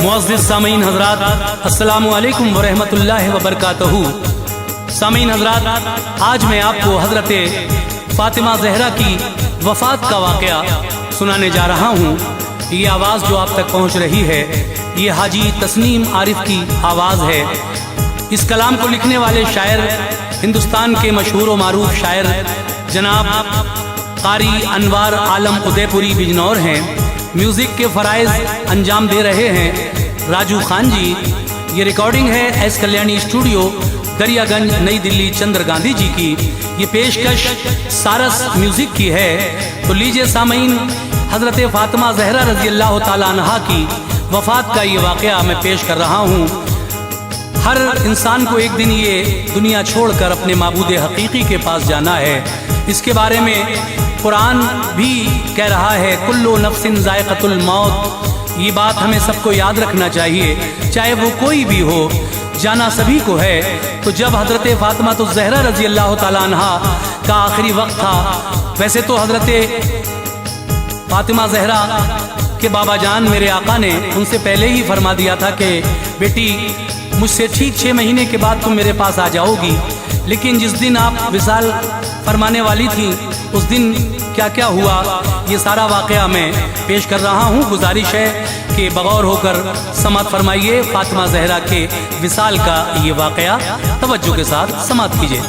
मुअज़्ज़िज़ सामीन हज़रात, अस्सलामु अलैकुम व रहमतुल्लाहि व बरकातहू। सामीन हज़रात, आज मैं आपको हज़रत फ़ातिमा ज़हरा की वफ़ात का वाक़या सुनाने जा रहा हूँ। ये आवाज़ जो आप तक पहुँच रही है, ये हाजी तस्नीम आरिफ की आवाज़ है। इस कलाम को लिखने वाले शायर हिंदुस्तान के मशहूर व मारूफ शायर जनाब कारी अनवार आलम उदयपुरी बिजनौर हैं। म्यूज़िक के फ़राइज़ अंजाम दे रहे हैं राजू खान जी। ये रिकॉर्डिंग है एस कल्याणी स्टूडियो, दरियागंज, नई दिल्ली, चंद्र गांधी जी की। ये पेशकश सारस म्यूज़िक की है। तो लीजिए सामीन, हज़रत फ़ातिमा ज़हरा रज़ी अल्लाह ताला अन्हा की वफ़ात का ये वाक़या मैं पेश कर रहा हूँ। हर इंसान को एक दिन ये दुनिया छोड़कर अपने माबूद हकीकी के पास जाना है। इसके बारे में कुरान भी कह रहा है, कुल्लु नफ्सिन ज़ायक़तुल मौत। ये बात हमें सबको याद रखना चाहिए, चाहे वो कोई भी हो, जाना सभी को है। तो जब हज़रत फ़ातिमा तो ज़हरा रज़ी अल्लाह ताला अन्हा का आखिरी वक्त था, वैसे तो हज़रत फ़ातिमा ज़हरा के बाबा जान मेरे आका ने उनसे पहले ही फरमा दिया था कि बेटी, मुझसे ठीक 6 महीने के बाद तुम मेरे पास आ जाओगी। लेकिन जिस दिन आप विसाल फरमाने वाली थी, उस दिन क्या क्या हुआ, ये सारा वाक़या मैं पेश कर रहा हूँ। गुजारिश है कि बगौर होकर समात फरमाइए फ़ातिमा ज़हरा के विसाल का ये वाक़या तवज्जो के साथ समात कीजिए।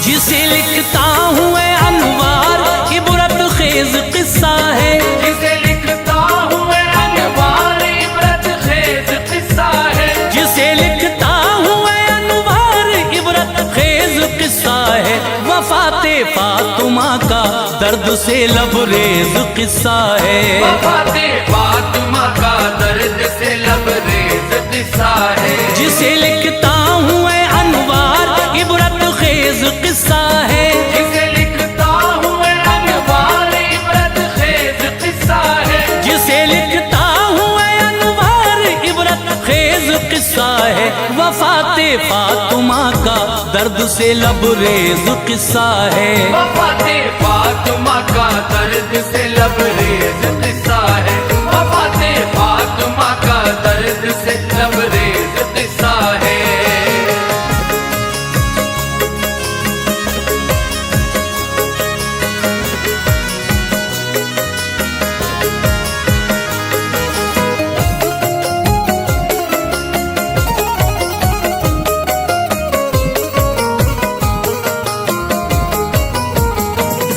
जिसे लिखता हूँ अनवार इबरत खेज किस्सा है, जिसे लिखता हूँ अनवार इबरत खेज किस्सा है, जिसे लिखता हूँ अनवार इबरत खेज किस्सा है। वफ़ाते फ़ातिमा का दर्द से लबरेज किस्सा है, वफ़ाते फ़ातिमा का दर्द से लबरेज किस्सा है। जिसे लिखता हूँ अनवार इबरत खेज किस्सा है, जिसे लिखता हूँ अनवार इबरत खेज किस्सा है, जिसे लिखता हूँ अनवार इबरत खेज किस्सा है। वफ़ाते फ़ातिमा का दर्द से लबरेज किस्सा है, वफ़ाते फ़ातिमा का दर्द से लबरेज किस्सा है, वफ़ाते फ़ातिमा का दर्द से लबरेज किस्सा है।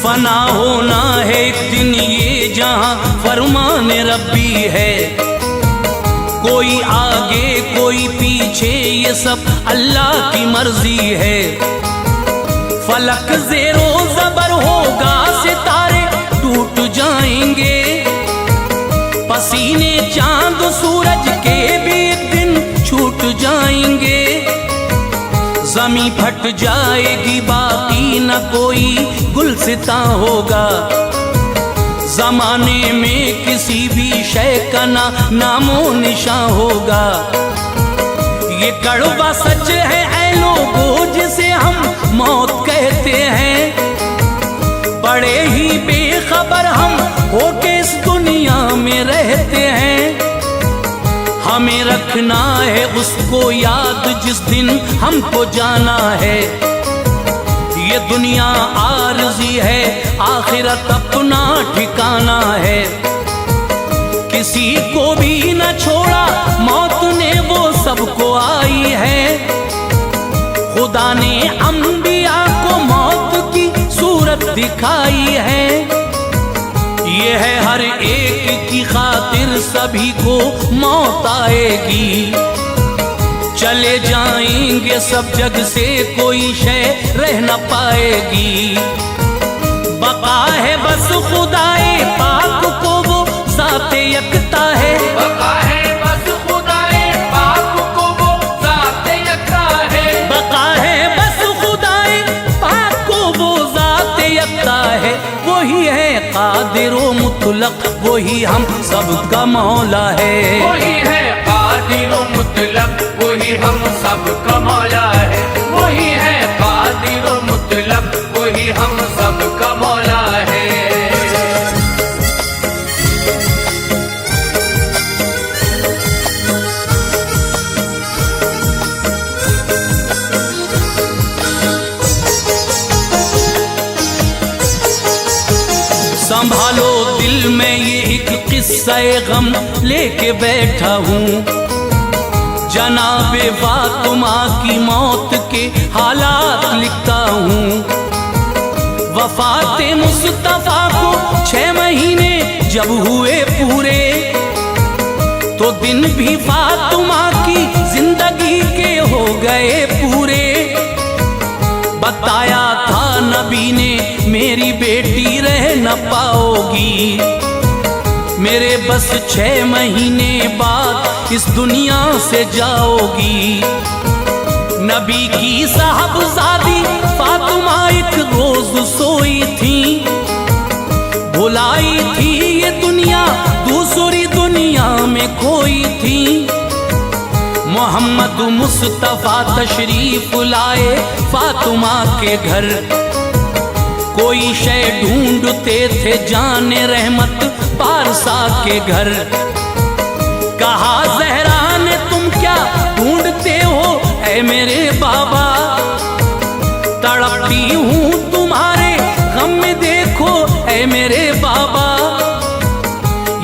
फना होना है एक दिन ये जहां फरमान रब्बी है। कोई आगे कोई पीछे, ये सब अल्लाह की मर्जी है। फलक ज़ेरो ज़बर होगा, सितारे टूट जाएंगे। पसीने चांद सूरज के भी एक दिन छूट जाएंगे। ज़मीं फट जाएगी, बाकी न कोई गुलसिता होगा। ज़माने में किसी भी शय का ना नामो निशां होगा। ये कड़वा सच है ऐ लोगों, जिसे हम मौत कहते हैं। बड़े ही बेखबर हम होके इस दुनिया में रहते हैं। हमें रखना है उसको याद जिस दिन हमको जाना है। ये दुनिया आरज़ी है, आखिरत अपना ठिकाना है। किसी को भी न छोड़ा मौत ने, वो सबको आई है। खुदा ने अंबिया को मौत की सूरत दिखाई है। ये है हर एक की खातिर सभी को मौत आएगी। चले जाएंगे सब जग से, कोई शय रह न पाएगी। बका है बस खुदाए पाक को, वो ज़ाते यकता है। बका है बस खुदाए पाक को, वो ज़ाते यकता है। बका है बस खुदाए पाक को, वो ज़ाते यकता है। वही है कादिर व मुतलक, वही हम सबका मौला है। वही है कादिर व मुतलक, वही हम सबका मौला है। वही है कादिर व मुतलक, वही हम सबका मौला है। संभालो दिल में ये एक किस्सा गम लेके बैठा हूँ। जनाबे फातिमा की मौत के हालात लिखता हूँ। वफाते मुस्तफा को 6 महीने जब हुए पूरे, तो दिन भी फातिमा की जिंदगी के हो गए पूरे। बताया था नबी ने मेरी बेटी रह न पाओगी, मेरे बस 6 महीने बाद इस दुनिया से जाओगी। नबी की साहबजादी फातिमा एक रोज सोई थी, भुलाई थी ये दुनिया दूसरी दुनिया में खोई थी। मोहम्मद मुस्तफा तशरीफ लाए फातिमा के घर, कोई शय ढूंढते थे जाने रहमत पारसा के घर। कहा ज़हरा ने तुम क्या ढूंढते हो ऐ मेरे बाबा, तड़पती हूँ तुम्हारे गम में देखो ऐ मेरे बाबा।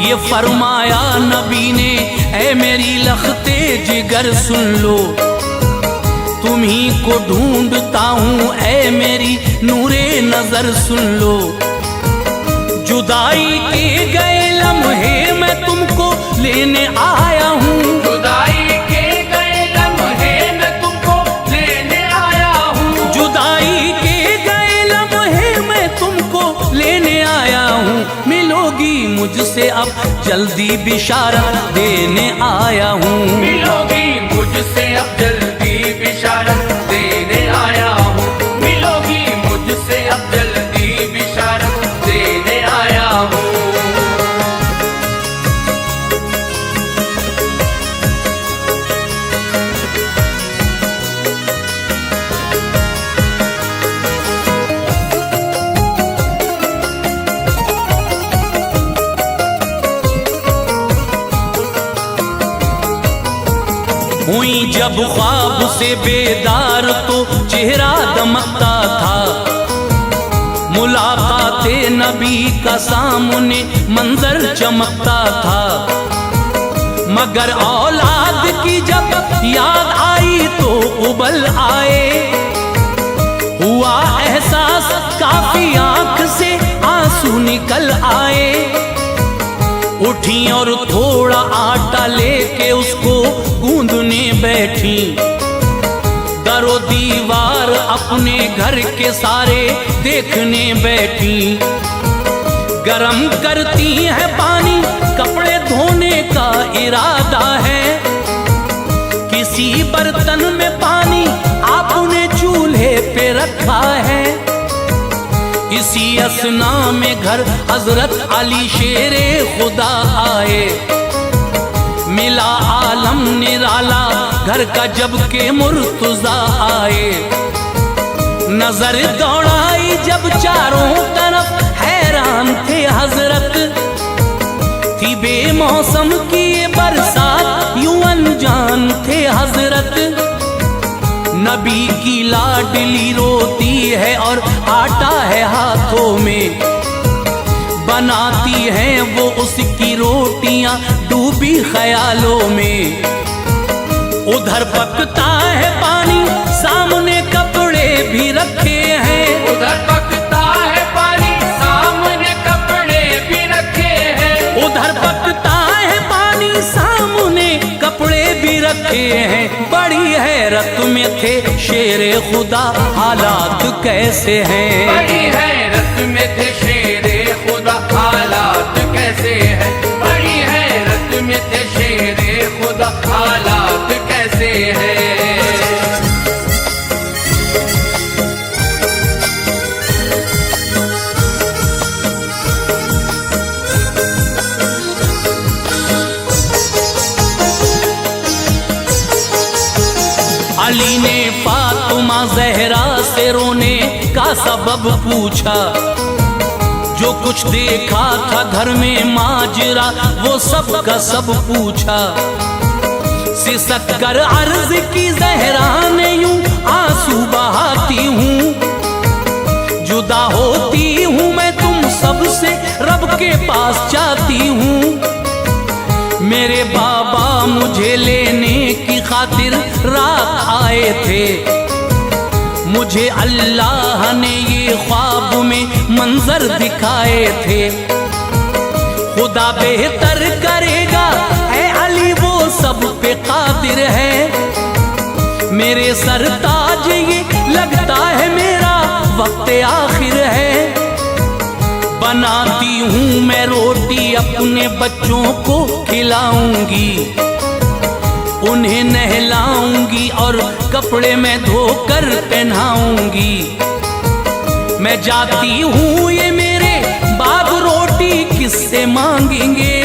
ये फरमाया नबी ने ऐ मेरी लखते जिगर सुन लो, तुम्ही को ढूंढता हूँ ऐ मेरी नूरे नजर सुन लो। जुदाई के गए लम्हे मैं तुमको लेने आया हूँ, जुदाई के गए लम्हे मैं तुमको लेने आया हूँ, जुदाई के गए लम्हे मैं तुमको लेने आया हूँ। मिलोगी मुझसे अब जल्दी बिशारत देने आया हूँ, मिलोगी मुझसे अब जल्दी बिशारत देने आया हूँ, मिलोगी मुझसे अब जल्दी बिशारत देने आया हूँ। हुई जब ख्वाब से बेदार तो चेहरा दमकता था, मुलाकाते नबी का सामने मंजर चमकता था। मगर औलाद की जब याद आई तो उबल आए, हुआ एहसास काफी आंख से आंसू निकल आए। उठी और थोड़ा आटा लेके उसको गूंदने बैठी, दरो दीवार अपने घर के सारे देखने बैठी। गरम करती है पानी कपड़े धोने का इरादा है, किसी बर्तन में पानी आपने चूल्हे पे रखा है। इसी असना में घर हजरत अली शेरे खुदा आए, मिला आलम निराला घर का जब के मुर्तजा आए। नजर दौड़ाई जब चारों तरफ हैरान थे हजरत, थी बेमौसम की ये बरसात यूं अनजान थे हजरत। नबी की लाडली रोती है और आटा है हाथों में, बनाती हैं वो उसकी रोटियां डूबी ख्यालों में। उधर पकता है पानी सामने कपड़े भी रखे हैं, उधर पकता है पानी सामने कपड़े भी रखे हैं, उधर पकता है पानी सामने कपड़े भी रखे हैं। बड़ी हैरत में थे शेरे खुदा हालात कैसे हैं, बड़ी हैरत में थे शेरे खुदा हालात कैसे हैं, बड़ी हैरत में थे शेरे खुदा हालात कैसे हैं। अली ने फातिमा ज़हरा से रोने का सबब पूछा, जो कुछ देखा था घर में माजरा वो सब का सब पूछा। सिसक कर अर्ज की ज़हरा ने यूं आंसू बहाती हूँ, जुदा होती हूँ मैं तुम सबसे रब के पास जाती हूँ। मेरे बाबा मुझे लेने की खातिर रात आए थे। मुझे अल्लाह ने ये ख्वाब में मंजर दिखाए थे। खुदा बेहतर करेगा ऐ अली, वो सब पे कादिर है। मेरे सरताज ये लगता है मेरा वक्त आखिर है। बनाती हूँ मैं रोटी अपने बच्चों को खिलाऊंगी, उन्हें नहलाऊंगी और कपड़े में धोकर पहनाऊंगी। मैं जाती हूँ ये मेरे बाप रोटी किससे मांगेंगे,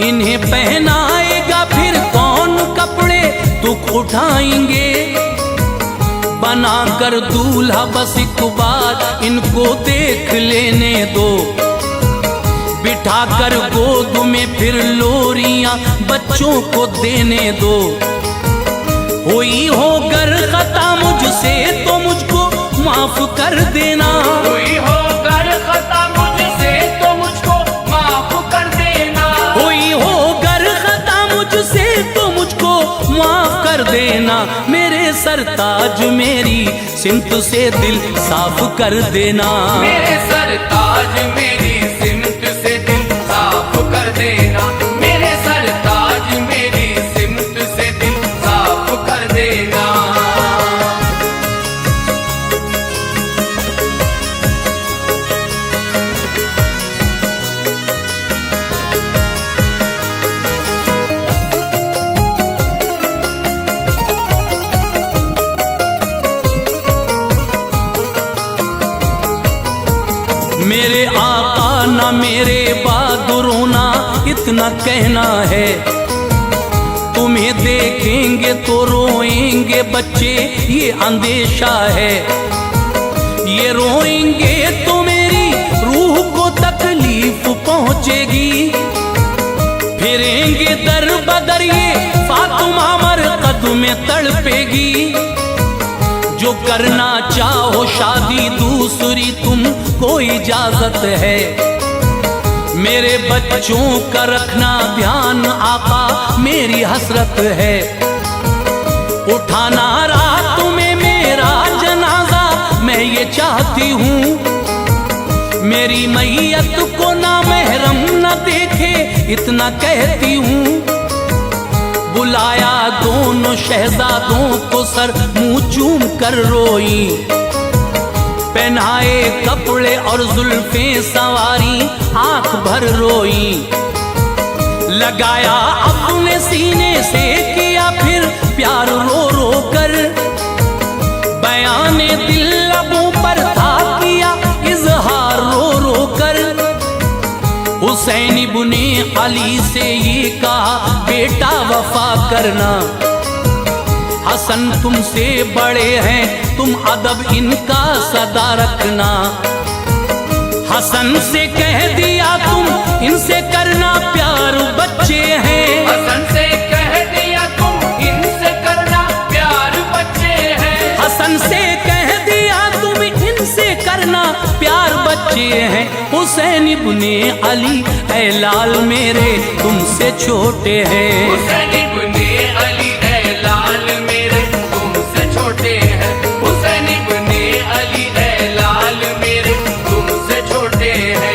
इन्हें पहनाएगा फिर कौन कपड़े दुख उठाएंगे। बनाकर दूल्हा बस एक बार इनको देख लेने दो, बिठाकर गोद में फिर लोरियां बच्चों को देने दो। हुई हो गर खता मुझसे तो मुझको माफ कर देना, हुई हो गर खता मुझसे तो मुझको माफ कर देना, हुई हो गर खता मुझसे तो मुझको माफ कर देना। मेरे सरताज मेरी सिमत से दिल साफ कर देना, मेरे सरताज मेरी सिमत से दिल साफ कर देना, मेरे सरताज मेरी सिमत से दिल साफ कर देना। मेरे आका ना मेरे बहादुरों ना इतना कहना है। तुम्हें देखेंगे तो रोएंगे बच्चे ये अंदेशा है। ये रोएंगे तो मेरी रूह को तकलीफ पहुंचेगी। फिरेंगे दर बदर ये फातिमा मरकद में तड़पेगी। जो करना चाहो शादी दूसरी तुमको इजाजत है। मेरे बच्चों का रखना ध्यान आका मेरी हसरत है। उठाना रात में मेरा जनाजा मैं ये चाहती हूँ। मेरी मैयत को ना महरम न देखे इतना कहती हूँ। बुलाया दोनों शहजादों को सर मुंह चूम कर रोई। पहनाए कपड़े और जुल्फे सवारी आंख भर रोई। लगाया अपने सीने से किया फिर प्यार रो रो कर। बयाने दिल लबों पर था किया इजहार रो रो कर। हुसैन इब्ने अली से ये कहा बेटा वफा करना। हसन तुमसे बड़े हैं तुम अदब इनका सदा रखना। हसन से कह दिया तुम इनसे करना प्यार बच्चे हैं। हसन से कह दिया तुम इनसे करना प्यार बच्चे हैं। हसन से कह दिया तुम इनसे करना प्यार बच्चे हैं। हुसैन इब्ने अली ऐ लाल मेरे तुमसे छोटे हैं। हुसैन इब्ने अली ऐ लाल मेरे तुमसे छोटे हैं। हुसैन इब्ने अली ऐ लाल मेरे तुमसे छोटे हैं।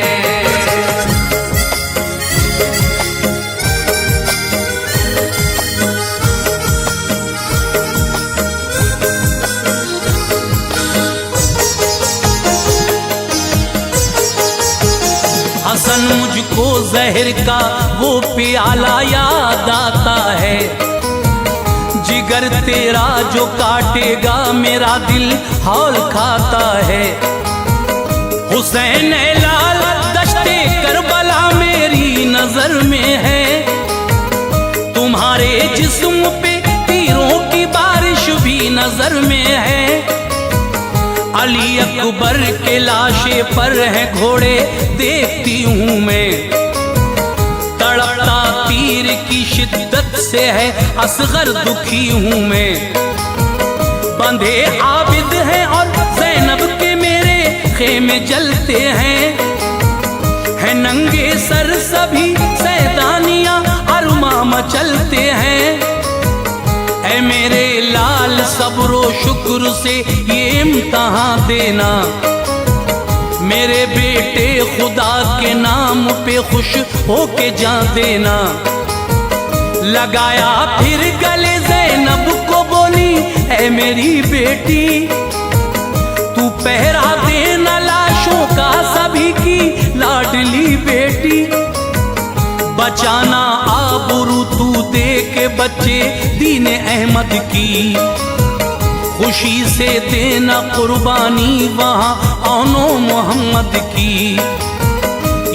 हसन मुझको जहर का वो प्याला याद आता है। जिगर तेरा जो काटेगा मेरा दिल हौल खाता है। हुसैन ऐ लाल दश्ते करबला मेरी नजर में है। तुम्हारे जिस्म पे तीरों की बारिश भी नजर में है। अली अकबर के लाशे पर है घोड़े देखती हूँ मैं। तड़पता तीर की शिद्दत से है असगर दुखी हूँ मैं। बंधे आबिद हैं और ज़ैनब के मेरे खेमे जलते हैं। नंगे सर सभी सैदानियां अरमा मचलते हैं। ऐ मेरे लाल सब्रो शुक्र से ये इम्तहान देना, मेरे बेटे खुदा के नाम पे खुश होके जा देना। लगाया फिर गले ज़ैनब को बोली, ऐ मेरी बेटी तू पहरा देना लाशों का सभी की लाडली बेटी। बचाना आबरू तू दे के बच्चे दीन अहमद की, खुशी से देना कुर्बानी वहाँ औनो मोहम्मद की।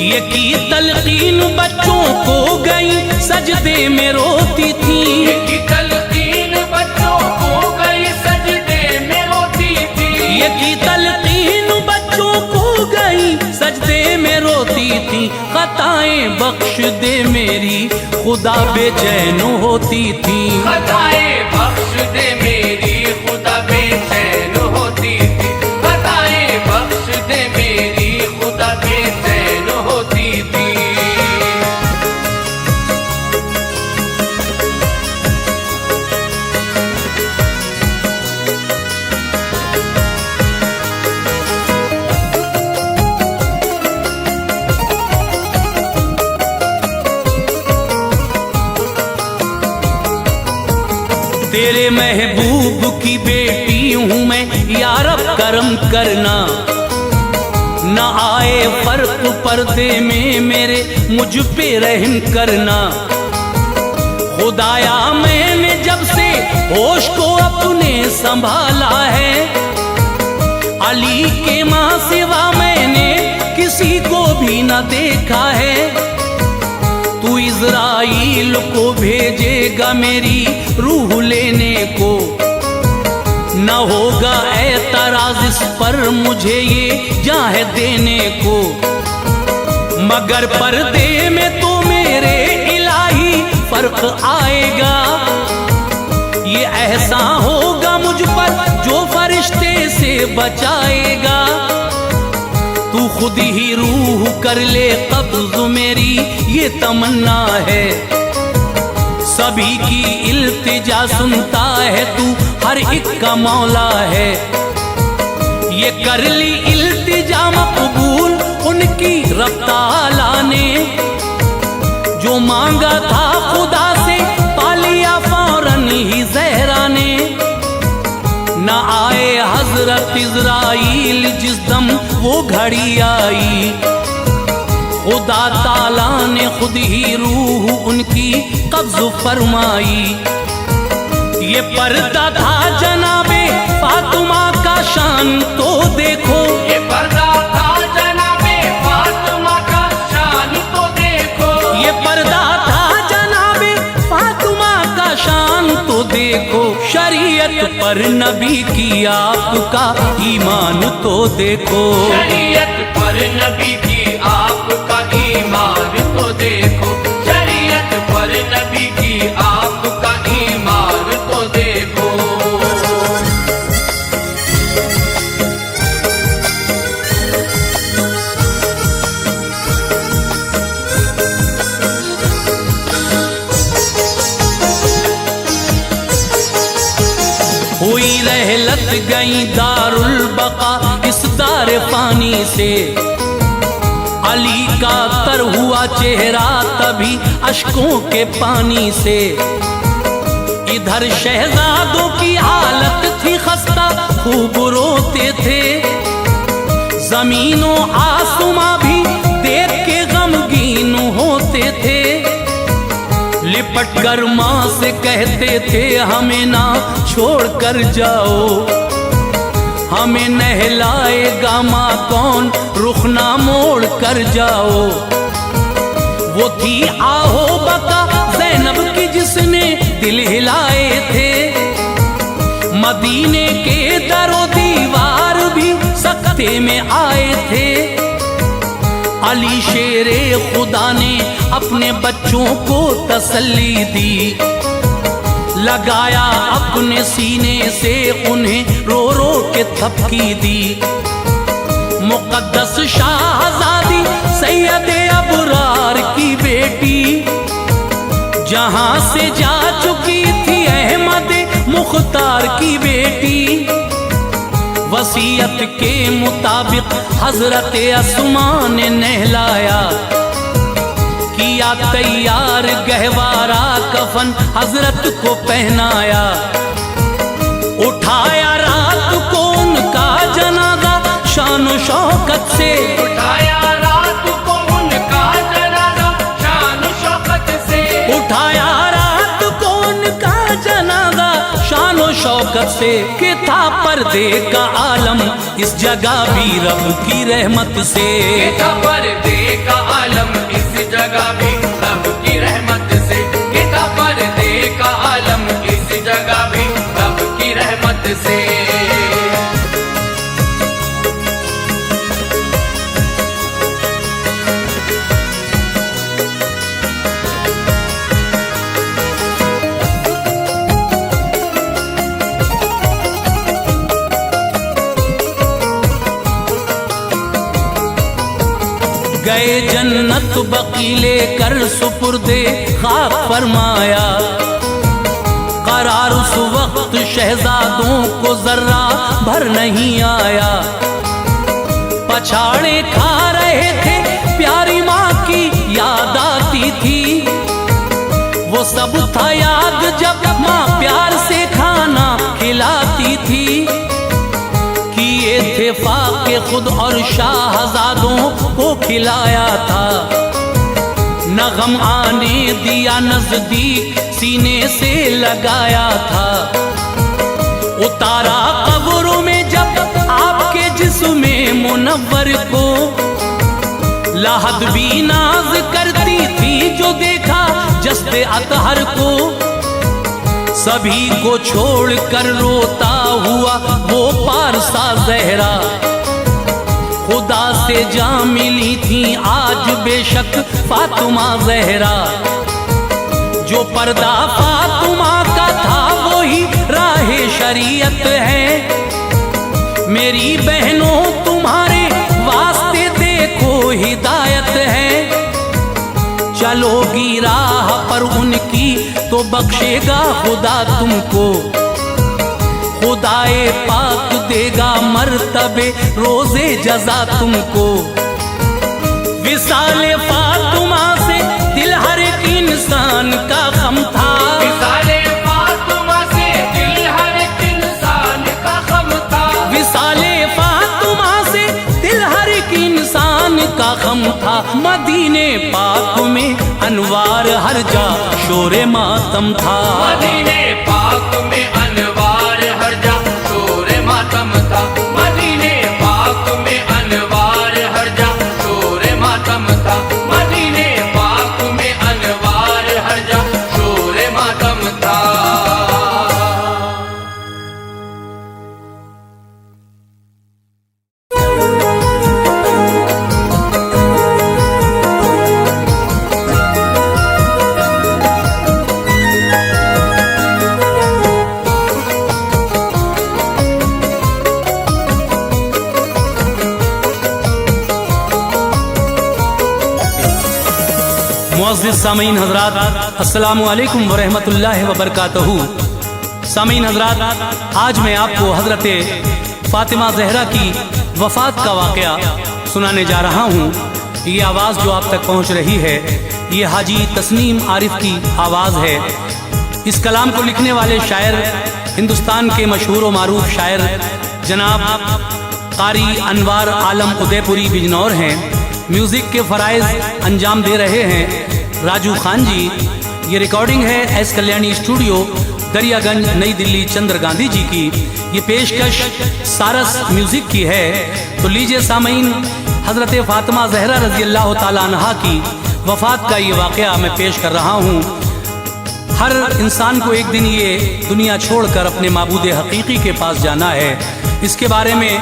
ये की तलकीन बच्चों को गई सजदे में रोती थी, ये की तलकीन बच्चों को गई सजदे में रोती थी। ये की तलकीन बच्चों को गई सजदे में रोती थी। खताएं बख्श दे मेरी खुदा बेचैन होती थी, खताएं बख्श दे मेरी खुदा बेचैन होती थी। खताएं बख्श दे मेरी खुदा बेचैन होती थी। तेरे महबूब की बेटी हूँ मैं, या रब करम करना। न आए फर्क पर्दे में मेरे मुझ पे रहम करना। खुदाया मैंने जब से होश को अपने संभाला है, अली के माँ सिवा मैंने किसी को भी न देखा है। तू इज़राइल को भेजेगा मेरी रूह लेने को, न होगा एतराज इस पर मुझे ये जाह देने को। मगर पर्दे में तो मेरे इलाही फर्क आएगा, ये ऐसा होगा मुझ पर जो फरिश्ते से बचाएगा। तू खुद ही रूह कर ले कब्ज़ मेरी ये तमन्ना है, सभी की इल्तिजा सुनता है तू हर एक का मौला है। ये कर ली इल्तिजा मकबूल उनकी रब ताला ने, जो मांगा था खुदा से पा लिया फौरन ही ज़हरा ने। न आए हजरत इज़राइल जिस दम वो घड़ी आई, खुदा ताला ने खुद ही रूह उनकी कब्ज़ फरमाई। ये पर्दा था जनाबे फातिमा का शान तो देखो, ये पर्दा था जनाबे फातिमा का शान तो देखो। ये पर्दा था जनाबे फातिमा का शान तो देखो। शरीयत पर नबी की आपका ईमान तो देखो, शरीयत पर नबी की आपका ईमान तो देखो। शरीयत पर नबी की आपका ईमान तो देखो। हुई रहलत गई दारुल बका इस दार फानी से, अली का तर हुआ चेहरा तभी अश्कों के पानी से। इधर शहजादों की हालत थी खस्ता खूब रोते थे, जमीनों आसमां भी देख के गमगीन होते थे। लिपट कर माँ से कहते थे हमें ना छोड़ कर जाओ, हमें नहलाएगा माँ कौन रुख ना मोड़ कर जाओ। वो थी आहो बका ज़ैनब की जिसने दिल हिलाए थे, मदीने के दरो दीवार भी सख्ते में आए थे। अली शेरे खुदा ने अपने बच्चों को तसल्ली दी, लगाया अपने सीने से उन्हें रो रो के थपकी दी। मुक़द्दस शाहज़ादी सैयदे मुख्तार की बेटी। वसीयत के मुताबिक हजरत अस्मा ने नहलाया, किया तैयार गहवारा कफन हजरत को पहनाया। उठाया रात को उनका जनाजा शान शौकत से, उठाया रात को उनका जनाजा शान शौकत से, उठाया रात को उनका जनाजा शान शौकत से। कि था पर्दे का आलम इस जगह भी रब की रहमत से, कि था पर्दे का आलम इस जगह भी रब की रहमत से, कि था पर्दे का आलम इस जगह भी रब की रहमत से। गए जन्नत बकीले कर सुपुर्दे खाक फरमाया। करार उस वक्त शहजादों को जर्रा भर नहीं आया। पछाड़े खा रहे थे प्यारी माँ की याद आती थी। वो सब था याद जब माँ प्यार से खाना खिलाती थी। किए थे फाके खुद और शाहजादों को खिलाया था। न गम आने दिया नजदीक सीने से लगाया था। उतारा कब्रों में जब आपके जिस्म मुनव्वर को। लाहद भी नाज करती थी जो देखा जस्ते अतहर को। सभी को छोड़कर रोता हुआ वो पारसा ज़हरा। खुदा से जा मिली थी आज बेशक फातिमा ज़हरा। जो पर्दा फातिमा का था वही राहे शरीयत है। मेरी बहनों तुम्हारे वास्ते देखो हिदायत है। चलोगी राह पर उनकी तो बख्शेगा खुदा तुमको। खुदाए पाक देगा मर्तबे रोजे जजा तुमको। विसाले फातिमा से दिल हर एक इंसान का गम था। विसाले फातिमा से दिल हर एक इंसान का गम था। विसाले फातिमा से दिल हर एक इंसान का गम था। मदीने पाक में अनवार हर जा शोरे मातम था। मदीने पाक में अनवार हर जा शोरे मातम था। मदीने पाक में अनवार हर जा शोरे मातम था। मदीने पाक में अनवार हर जा शोरे मातम था। मुअज़्ज़िज़ सामीन हज़रात, अस्सलामु अलैकुम व रहमतुल्लाहि व बरकातहू। सामीन हज़रात, आज मैं आपको हज़रत फ़ातिमा ज़हरा की वफ़ात का वाक़या सुनाने जा रहा हूँ। ये आवाज़ जो आप तक पहुँच रही है ये हाजी तस्नीम आरिफ की आवाज़ है। इस कलाम को लिखने वाले शायर हिंदुस्तान के मशहूर व मारूफ शायर जनाब कारी अनवार आलम उदयपुरी बिजनौर हैं। म्यूज़िक के फ़राइज़ अंजाम दे रहे हैं राजू खान जी। ये रिकॉर्डिंग है एस कल्याणी स्टूडियो दरियागंज नई दिल्ली चंद्र गांधी जी की। ये पेशकश सारस म्यूज़िक की है। तो लीजिए सामीन, हज़रत फ़ातिमा ज़हरा रज़ी अल्लाह ताला अन्हा की वफ़ात का ये वाक़या मैं पेश कर रहा हूँ। हर इंसान को एक दिन ये दुनिया छोड़कर अपने माबूद हकीकी के पास जाना है। इसके बारे में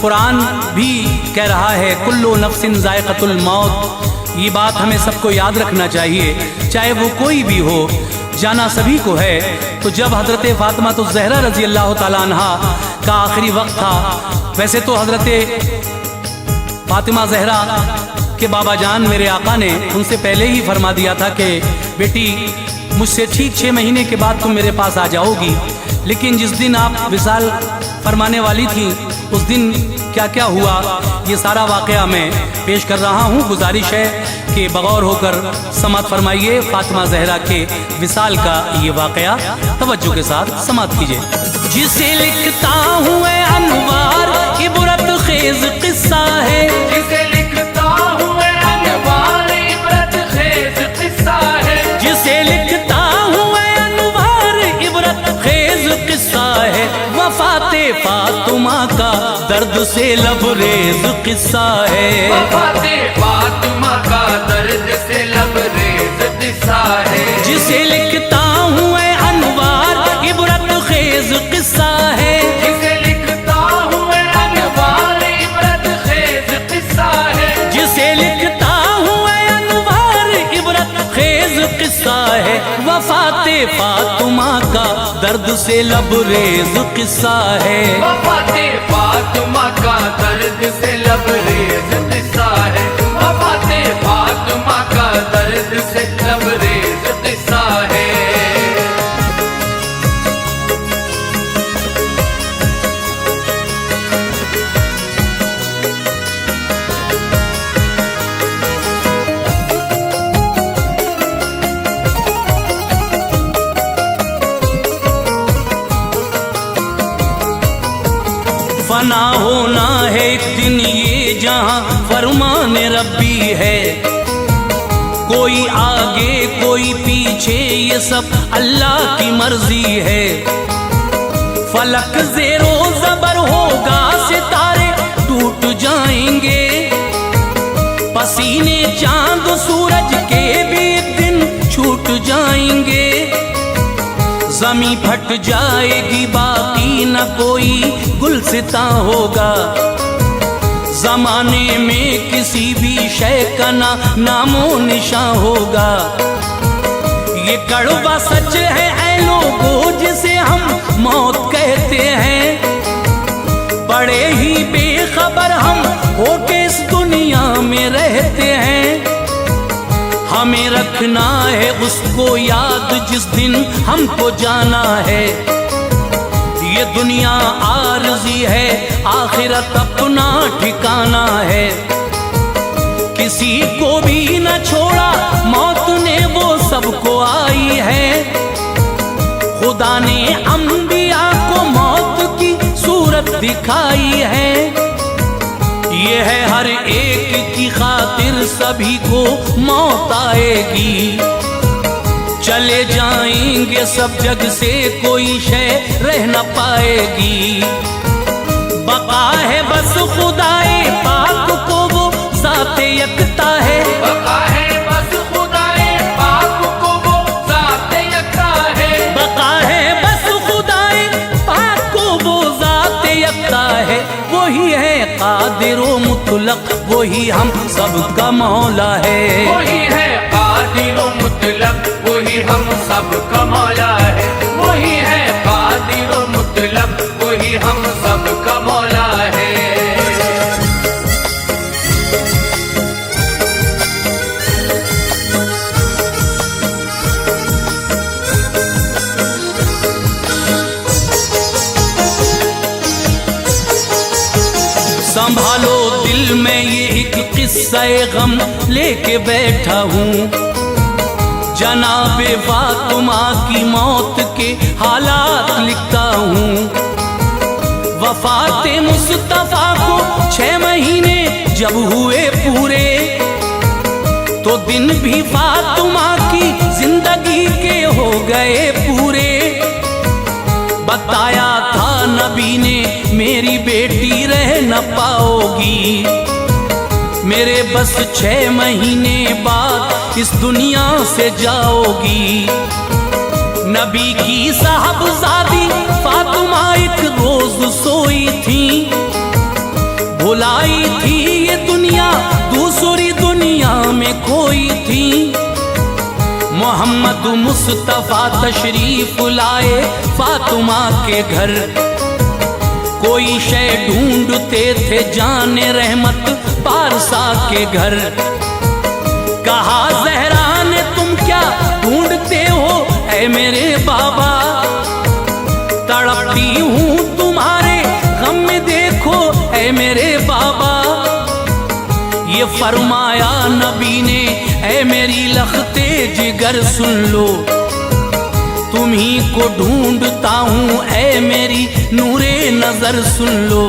कुरान भी कह रहा है कुल्लु नफ्सिन ज़ायक़तुल मौत। ये बात हमें सबको याद रखना चाहिए, चाहे वो कोई भी हो, जाना सभी को है। तो जब हज़रत फ़ातिमा तो ज़हरा रज़ी अल्लाह ताला अन्हा का आखिरी वक्त था, वैसे तो हज़रत फ़ातिमा ज़हरा के बाबा जान मेरे आका ने उनसे पहले ही फरमा दिया था कि बेटी मुझसे ठीक 6 महीने के बाद तुम मेरे पास आ जाओगी। लेकिन जिस दिन आप विसाल फरमाने वाली थी उस दिन क्या क्या हुआ, ये सारा वाकया मैं पेश कर रहा हूँ। गुजारिश है कि बगौर होकर समात फरमाइए फातिमा ज़हरा के विसाल का ये वाकया तवज्जो के साथ समात कीजिए। जिसे लिखता हूँ अनवार इबरत खेज किस्सा है, जिसे लिखता हूँ अनवार इबरत खेज किस्सा है, जिसे लिखता हूँ अनवार इबरत खेज किस्सा है। वफाते फातिमा का दर्द से लबरेज किस्सा है, वफाते फातिमा का दर्द से लबरेज किस्सा है। जिसे लिखता हूँ अनवार इबरत खेज किस्सा है, जिसे लिखता हूँ अनवार इबरत खेज किस्सा है, जिसे लिखता हूँ अनवार इबरत खेज किस्सा है। वफाते फातिमा का दर्द से लबरेज किस्सा है, वफाते फातिमा का दर्द से लबरेज किस्सा है, वफाते फातिमा का दर्द से लबरेज किस्सा है। फना होना है एक दिन ये जहां फरमान रब्बी है, कोई आगे कोई पीछे ये सब अल्लाह की मर्जी है। फलक ज़ेरो ज़बर होगा, सितारे टूट जाएंगे, पसीने चांद सूरज के भी एक दिन छूट जाएंगे। ज़मीं फट जाएगी, बाकी न कोई गुलसिता होगा, ज़माने में किसी भी शय का ना नामो निशां होगा। ये कड़वा सच है ऐ लोगों जिसे हम मौत कहते हैं, बड़े ही बेखबर हम होके इस दुनिया में रहते हैं। हमें रखना है उसको याद जिस दिन हमको जाना है, ये दुनिया आरज़ी है आखिरत अपना ठिकाना है। किसी को भी न छोड़ा मौत ने वो सबको आई है, खुदा ने अंबिया को मौत की सूरत दिखाई है। ये है हर एक की खातिर सभी को मौत आएगी, चले जाएंगे सब जग से कोई शय रह न पाएगी। बका है बस खुदाए पाक को वो ज़ाते यकता है, बका है बस खुदाए पाक को वो ज़ाते यकता है, बका है बस खुदाए पाक को वो ज़ाते यकता है। वही है कादिर व मुतलक, वही हम सबका मौला है, वही है कादिर व मुतलक, वही हम सबका मौला है, वही है कादिर व मुतलक, वही हम सबका मौला है। संभालो दिल में ये एक किस्सा गम लेके बैठा हूँ, जनाबे फातिमा की मौत के हालात लिखता हूँ। वफाते मुस्तफा को 6 महीने जब हुए पूरे, तो दिन भी फातिमा की जिंदगी के हो गए पूरे। बताया था नबी ने मेरी बेटी रह न पाओगी, मेरे बस 6 महीने बाद इस दुनिया से जाओगी। नबी की साहबजादी फातिमा एक रोज सोई थी, भुलाई थी ये दुनिया दूसरी दुनिया में खोई थी। मोहम्मद मुस्तफा तशरीफ लाए फातिमा के घर, कोई शय ढूंढते थे जाने रहमत पारसा के घर। कहा ज़हरा ने तुम क्या ढूंढते हो ऐ मेरे बाबा, फरमाया नबी ने, ऐ मेरी लखते जिगर सुन लो, तुम्ही को ढूंढता हूँ, ऐ मेरी नूरे नजर सुन लो।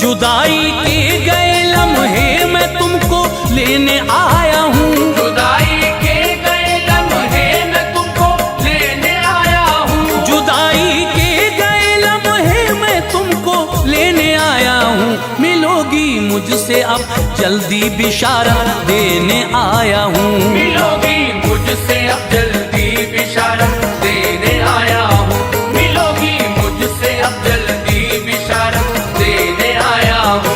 जुदाई के गए लम्हे मैं तुमको लेने आया हूँ, जुदाई के गए लम्हे मैं तुमको लेने आया हूँ, जुदाई के गए लम्हे मैं तुमको लेने आया हूँ। मिलोगी मुझसे अब जल्दी बिशारत देने आया हूँ, मिलोगी मुझसे अब जल्दी बिशारत देने आया हूँ, मिलोगी मुझसे अब जल्दी बिशारत देने आया हूँ।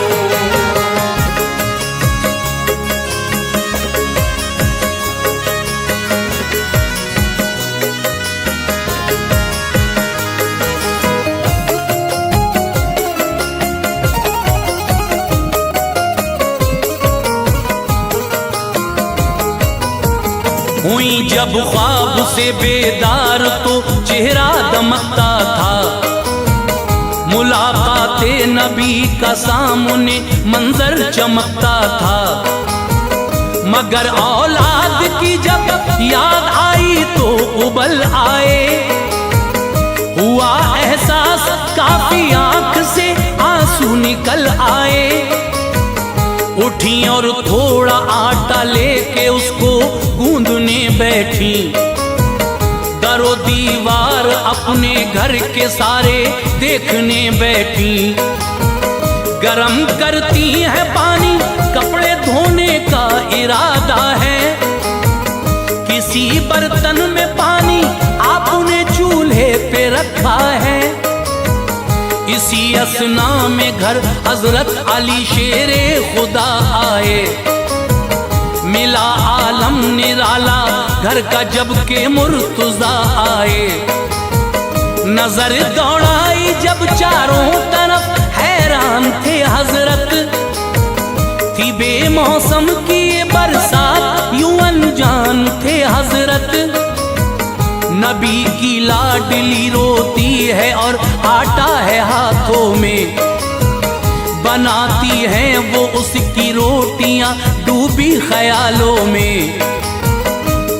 हुई जब ख्वाब से बेदार तो चेहरा दमकता था, मुलाकाते नबी का सामने मंजर चमकता था। मगर औलाद की जब याद आई तो उबल आए, हुआ एहसास काफी आंख से आंसू निकल आए। उठी और थोड़ा आटा लेके उसको गूंदने बैठी, दरो दीवार अपने घर के सारे देखने बैठी। गरम करती है पानी, कपड़े धोने का इरादा है, किसी बर्तन में पानी आपने चूल्हे पे रखा है। इसी असना में घर हजरत अली शेरे खुदा आए, मिला आलम निराला घर का जब के मुर्तजा आए। नजर दौड़ाई जब चारों तरफ हैरान थे हजरत, थी बेमौसम की ये बरसात यूं अनजान थे हजरत। नबी की लाडली रोती है और आटा है हाथों में, बनाती हैं वो उसकी रोटियां डूबी ख्यालों में।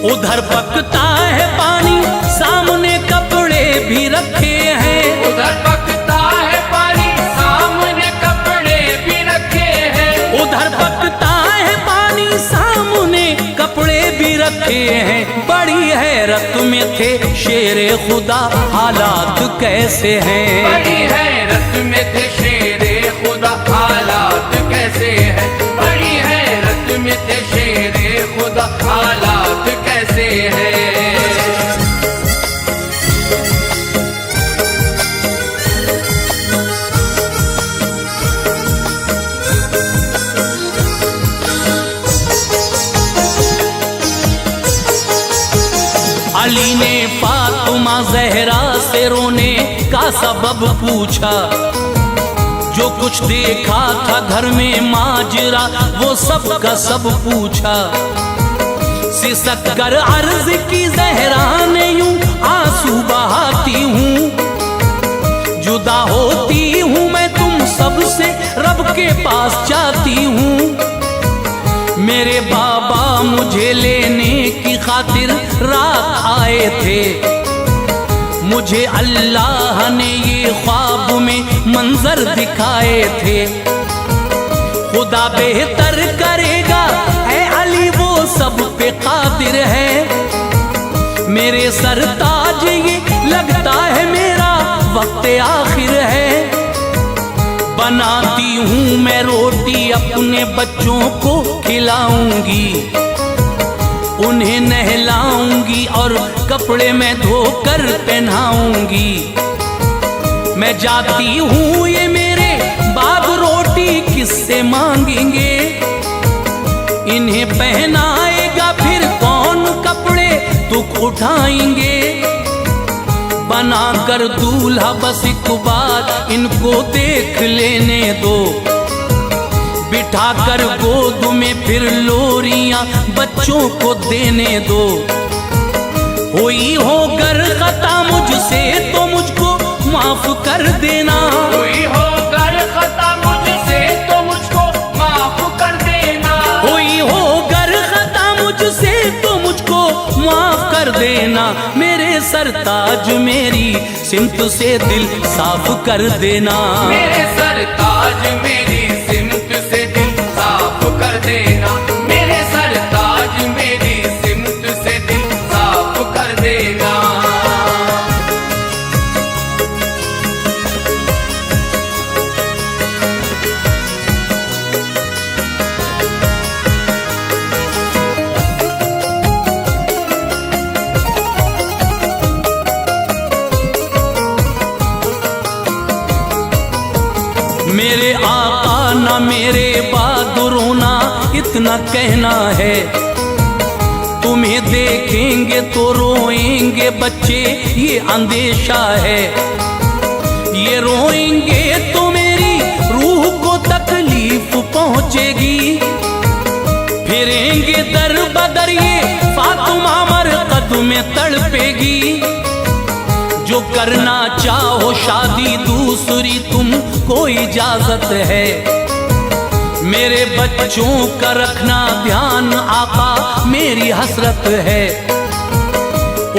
उधर पकता है पानी, सामने कपड़े भी रखे हैं, उधर पकता है पानी, सामने कपड़े भी रखे हैं, उधर पकता है पानी, सामने कपड़े भी रखे हैं। बड़ी हैरत में थे शेरे खुदा, हालात कैसे हैं, बड़ी हैरत में थे शेरे खुदा, हालात कैसे हैं, बड़ी हैरत में थे शेरे खुदा, हालात कैसे हैं। अली ने फातिमा जहरा से रोने का सबब पूछा, जो कुछ देखा था घर में माजरा वो सब का सब पूछा। सिसक कर अर्ज की जहरा ने यूं आंसू बहाती हूँ, जुदा होती हूँ मैं तुम सबसे, रब के पास जाती हूँ। मेरे बाबा मुझे लेने की खातिर रात आए थे, मुझे अल्लाह ने ये ख्वाब में मंजर दिखाए थे। खुदा बेहतर करेगा है अली, वो सब पे कादिर है। मेरे सरताज ये लगता है मेरा वक्त आखिर है। बनाती हूँ मैं रोटी अपने बच्चों को खिलाऊंगी, उन्हें नहलाऊंगी और कपड़े मैं धोकर पहनाऊंगी। मैं जाती हूँ ये मेरे बाप रोटी किससे मांगेंगे, इन्हें पहनाएगा फिर कौन कपड़े दुख उठाएंगे। बनाकर दूल्हा बस एक बार इनको देख लेने दो, बिठाकर गोद में फिर लोरियां बच्चों को देने दो। हुई हो गर खता मुझसे तो मुझको माफ कर देना, कोई हो गर खता मुझसे तो मुझको माफ कर देना। माफ कर देना। मेरे सरताज मेरी सिमत से दिल साफ कर देना। मेरे सरताज मेरी सिमत से दिल साफ कर देना। मेरे सरताज मेरी सिमत से दिल साफ कर देना। मेरे आका ना मेरे बहादुरों ना इतना कहना है। तुम्हें देखेंगे तो रोएंगे बच्चे ये अंदेशा है। ये रोएंगे तो मेरी रूह को तकलीफ पहुंचेगी। फिरेंगे दर बदर ये फातिमा मरकद में तड़पेगी। जो करना चाहो शादी दूसरी तुमको इजाजत है। मेरे बच्चों का रखना ध्यान आका मेरी हसरत है।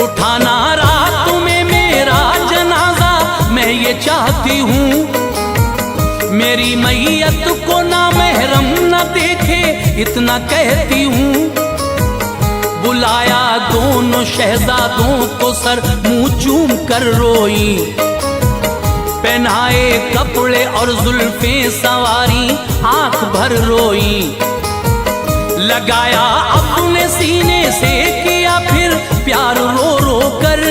उठाना रात में मेरा जनाजा मैं ये चाहती हूँ। मेरी मैयत को ना महरम न देखे इतना कहती हूँ। बुलाया दोनों शहजादों को सर मुंह चूम कर रोई। पहनाए कपड़े और जुल्फें सवारी आंख भर रोई। लगाया अपने सीने से किया फिर प्यार रो रो कर।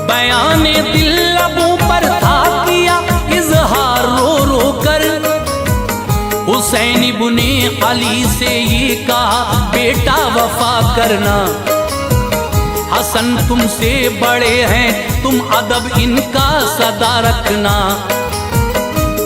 बयाने दिल लबों पर था किया इजहार रो रो कर। हुसैन इब्ने अली से ये कहा बेटा वफा करना। हसन तुमसे बड़े हैं तुम अदब इनका सदा रखना।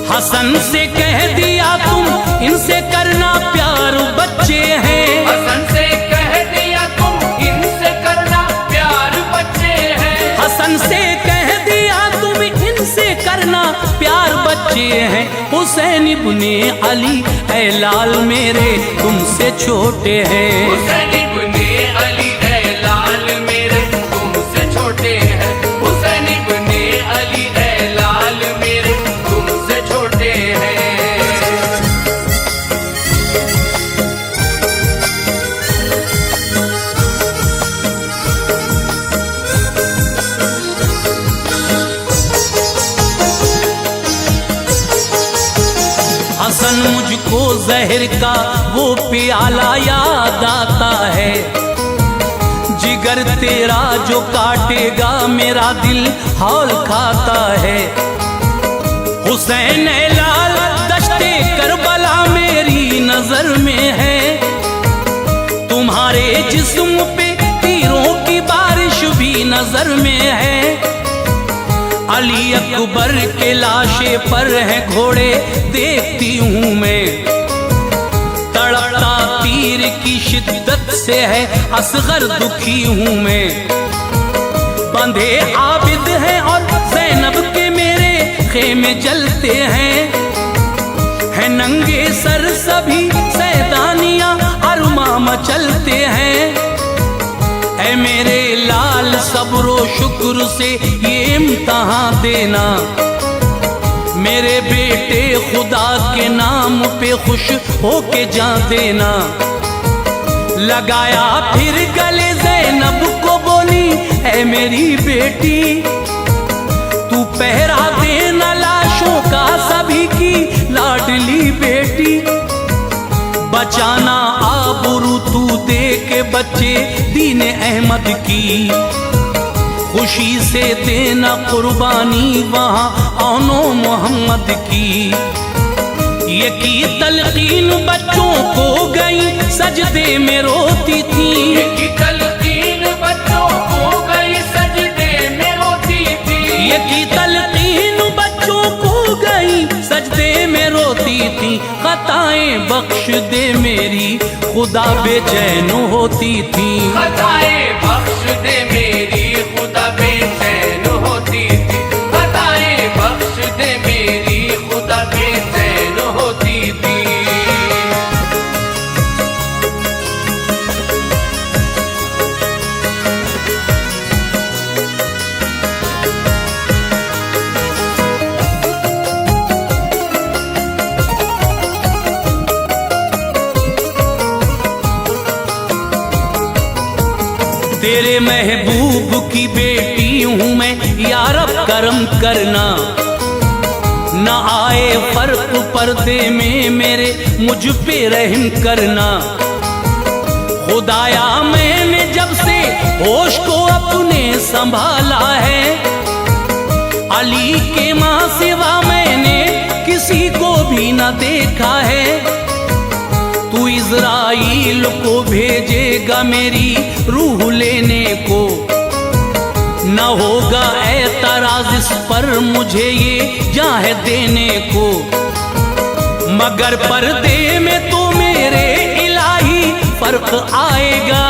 हसन से कह दिया तुम इनसे करना प्यार बच्चे हैं। हसन से कह दिया तुम इनसे करना प्यार बच्चे हैं। हसन से कह दिया तुम इनसे करना प्यार बच्चे हैं। हुसैन इब्ने अली ऐ लाल मेरे तुमसे छोटे हैं। हुसैन इब्ने अली ऐ लाल मेरे तुमसे छोटे हैं। हुसैन इब्ने अली ऐ लाल मेरे तुमसे छोटे हैं। हसन मुझको जहर का वो प्याला याद आता है। जिगर तेरा जो काटेगा मेरा दिल हौल खाता है। हुसैन ऐ लाल दश्ते करबला मेरी नजर में है। तुम्हारे जिस्म पे तीरों की बारिश भी नजर में है। अली अकबर के लाशे पर है घोड़े देखती हूँ मैं। तड़पता तीर की शिद्दत से है असगर दुखी हूँ मैं। बंधे आबिद हैं और ज़ैनब के मेरे खेमे जलते हैं। है नंगे सर सभी सैदानियाँ अरमा मचलते हैं। ऐ मेरे लाल सब्रो शुक्र से ये इम्तहान देना। मेरे बेटे खुदा के नाम पे खुश होके जा देना। लगाया फिर गले ज़ैनब को बोली ऐ मेरी बेटी तू पहरा देना लाशों का सभी की लाडली बेटी। बचाना आबरू तू दे के बच्चे दीन अहमद की। खुशी से देना कुर्बानी वहाँ औनो मोहम्मद की। ये की तलकीन बच्चों को गई सजदे में रोती थी। ये की तलकीन बच्चों को गई सजदे में रोती थी। ये की तलकीन बच्चों को गई सजदे में रोती थी। खताएं बख्श दे मेरी खुदा बेचैन होती थी। खताएं बख्श दे मेरी खुदा बेचैन होती थी। खताएं बख्श दे मेरी खुदा बेचैन होती थी। तेरे महबूब की बेटी हूँ मैं, या रब करम करना। न आए फर्क पर्दे में मेरे, मुझ पे रहम करना। खुदाया मैंने जब से होश को अपने संभाला है, अली के माँ सिवा मैंने किसी को भी न देखा है। तू इज़राइल को भेजेगा मेरी रूह लेने को, न होगा एतराज इस पर मुझे ये जाह देने को। मगर पर्दे में तो मेरे इलाही फर्क आएगा,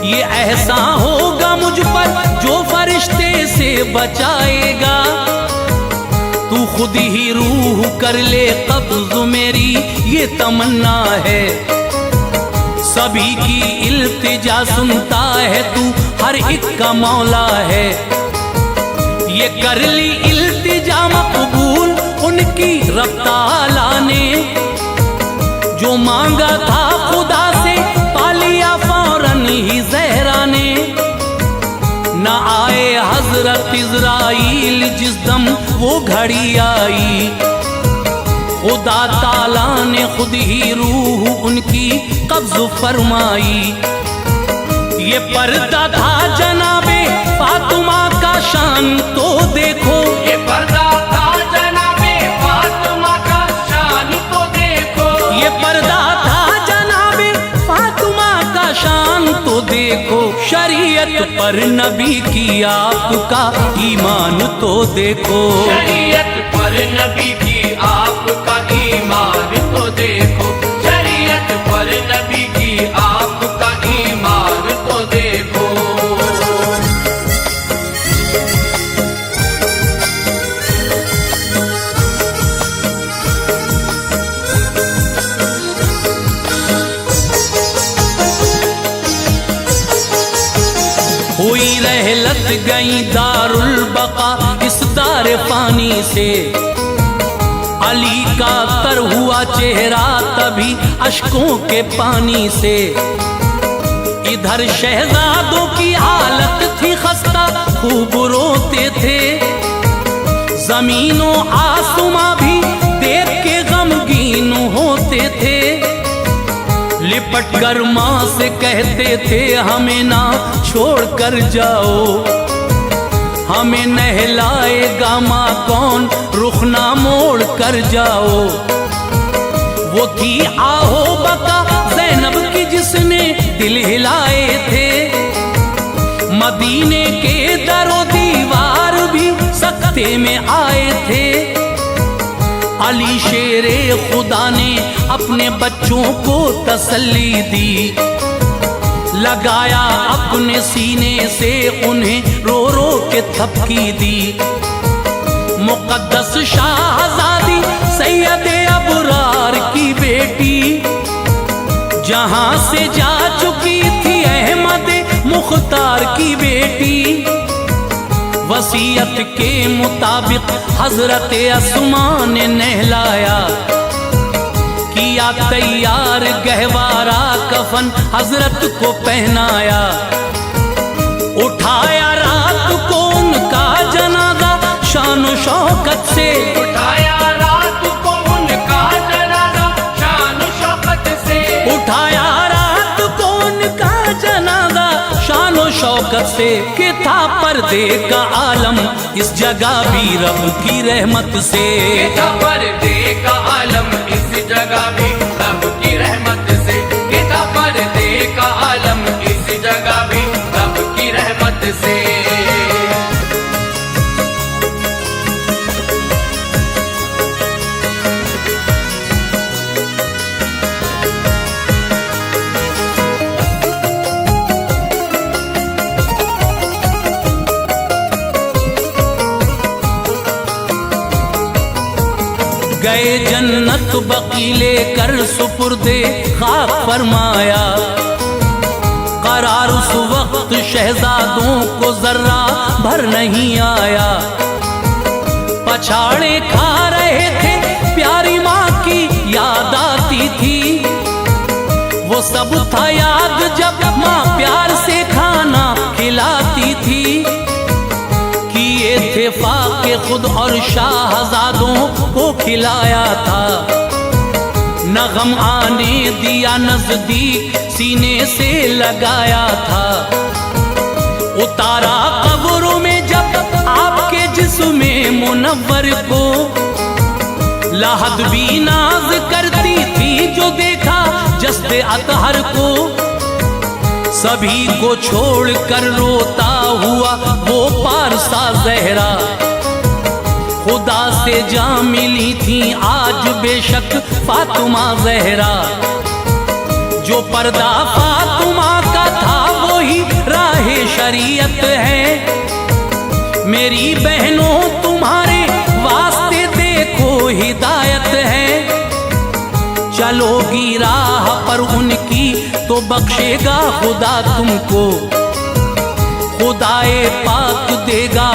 ये ऐसा होगा मुझ पर जो फरिश्ते से बचाएगा। तू खुद ही रूह कर ले कब्ज़ मेरी, ये तमन्ना है। सभी की इल्तिजा सुनता है तू, हर एक का मौला है। ये कर ली इल्तिजा मकबूल उनकी रब ताला ने, जो मांगा था खुदा से पा लिया फौरन ही ज़हरा ने। न आए हजरत इज़राइल जिस दम वो घड़ी आई, खुदा ताला ने खुद ही रूह उनकी कब्ज़ फरमाई। ये पर्दा था जनाबे फातिमा का, शान तो देखो। ये पर्दा था जनाबे फातिमा का, शान तो देखो। ये पर्दा था जनाबे फातिमा का, शान तो देखो। शरीयत पर नबी की आपका ईमान तो देखो। शरीयत पर नबी की आपका ईमान तो देखो। शरीयत पर नबी की आपका ईमान तो देखो। हुई रहलत गई दारुल बका इस दार फानी से, अली का तर हुआ चेहरा तभी अश्कों के पानी से। इधर शहजादों की हालत थी खस्ता, खूब रोते थे। जमीनों आसमां भी देख के गमगीन होते थे। लिपट कर माँ से कहते थे हमें ना छोड़ कर जाओ, हमें नहलाएगा माँ कौन, रुख ना मोड़ कर जाओ। वो थी आहो बका ज़ैनब की जिसने दिल हिलाए थे। मदीने के दरो दीवार भी सकते में आए थे। अली शेरे खुदा ने अपने बच्चों को तसल्ली दी, लगाया अपने सीने से उन्हें रो रो के थपकी दी। मुक़द्दस शाहज़ादी सैयदे अबरार की बेटी, जहां से जा चुकी थी अहमद मुख्तार की बेटी। वसीयत के मुताबिक हजरत अस्मा ने नहलाया, किया तैयार गहवारा कफन हजरत को पहनाया। उठाया रात को उनका जनाजा शान शौकत से, उठाया रात को उनका जनाजा शान शौकत से। उठाया रात को उनका जनाजा शान शौकत से। कि था पर्दे का आलम इस जगह भी रब की रहमत से। कि था पर्दे का आलम इस जगह भी रब की रहमत से। कि था पर्दे का आलम इस जगह भी रब की रहमत से। गए जन्नत बकीले कर सुपुर्दे खाक फरमाया। करार उस वक्त शहजादों को जर्रा भर नहीं आया। पछाड़े खा रहे थे प्यारी माँ की याद आती थी। वो सब था याद जब माँ प्यार से खुद और शाहजादों को खिलाया था। न गम आने दिया नजदीक सीने से लगाया था। उतारा कब्रों में जब आपके जिस्म मुनव्वर को, लाहद भी नाज करती थी जो देखा जस्ते अतहर को। सभी को छोड़ कर रोता हुआ वो पारसा ज़हरा, खुदा से जा मिली थी आज बेशक फातिमा ज़हरा। जो पर्दा फातिमा का था वो ही राहे शरीयत है। मेरी बहनों तुम्हारे वास्ते देखो हिदायत है। चलोगी राह पर उनकी तो बख्शेगा खुदा तुमको, खुदाए पाक देगा